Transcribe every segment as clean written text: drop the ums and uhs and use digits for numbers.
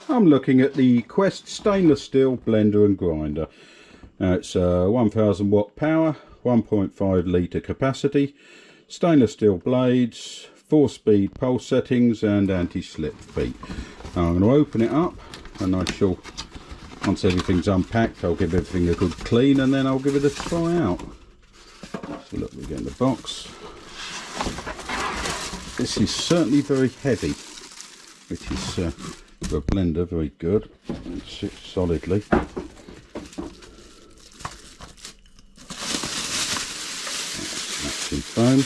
I'm looking at the Quest stainless steel blender and grinder. Now it's 1000 watt power, 1.5 litre capacity, stainless steel blades, 4-speed pulse settings and anti-slip feet. Now I'm going to open it up and I shall, once everything's unpacked, I'll give everything a good clean and then I'll give it a try out. So look, we get in the box. This is certainly very heavy, which is for a blender very good. It sits solidly. Matching foam.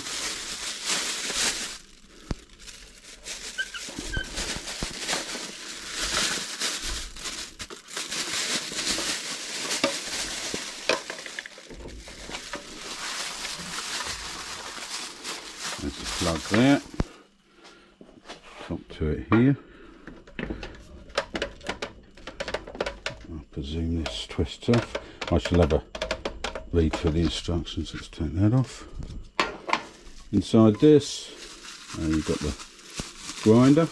There's a plug there. Top to it here. I presume this twists off. I shall have a read through the instructions. Let's take that off. Inside this, you've got the grinder.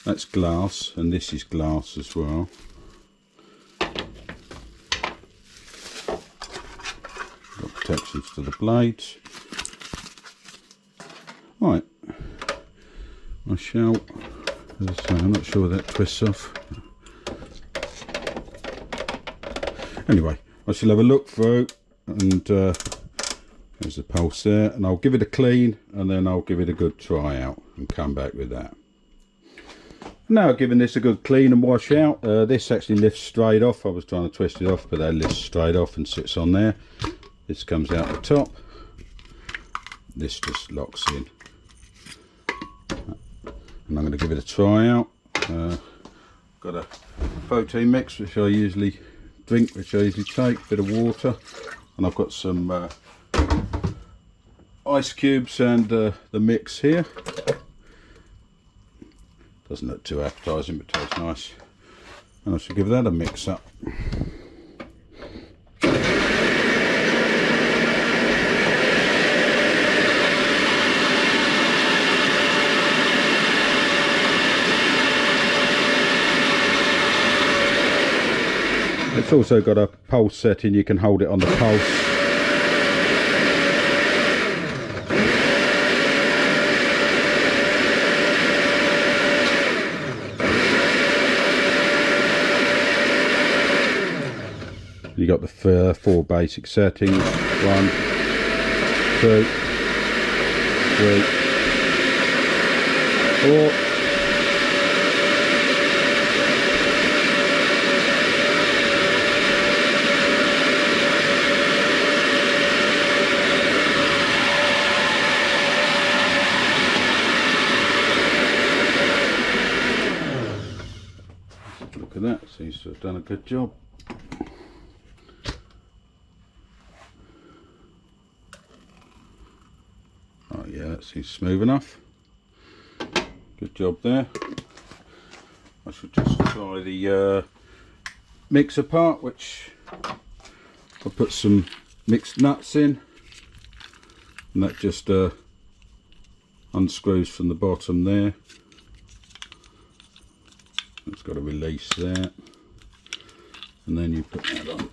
That's glass, and this is glass as well. Got protections to the blades. Right, I shall, as I say, I'm not sure that twists off. Anyway, I shall have a look through, and there's the pulse there, and I'll give it a clean, and then I'll give it a good try out, and come back with that. Now, giving this a good clean and wash out, this actually lifts straight off. I was trying to twist it off, but that lifts straight off and sits on there. This comes out the top. This just locks in. And I'm going to give it a try out. Got a protein mix which I usually drink, which I usually take, a bit of water, and I've got some ice cubes and the mix here. Doesn't look too appetising, but tastes nice. And I should give that a mix up. It's also got a pulse setting, you can hold it on the pulse. You got the 4 basic settings, 1, 2, 3, 4. Look at that, seems to have done a good job. Oh yeah, that seems smooth enough. Good job there. I should just try the mixer part, which I'll put some mixed nuts in, and that just unscrews from the bottom there. It's got a release there, and then you put that on.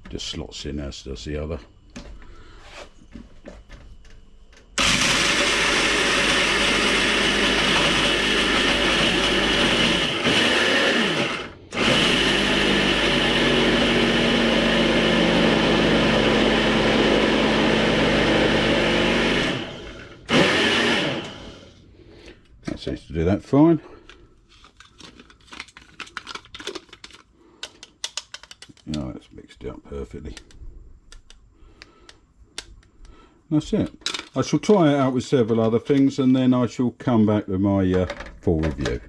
Just slots in as does the other. That seems to do that fine. Oh, it's mixed out perfectly. That's it. I shall try it out with several other things and then I shall come back with my full review.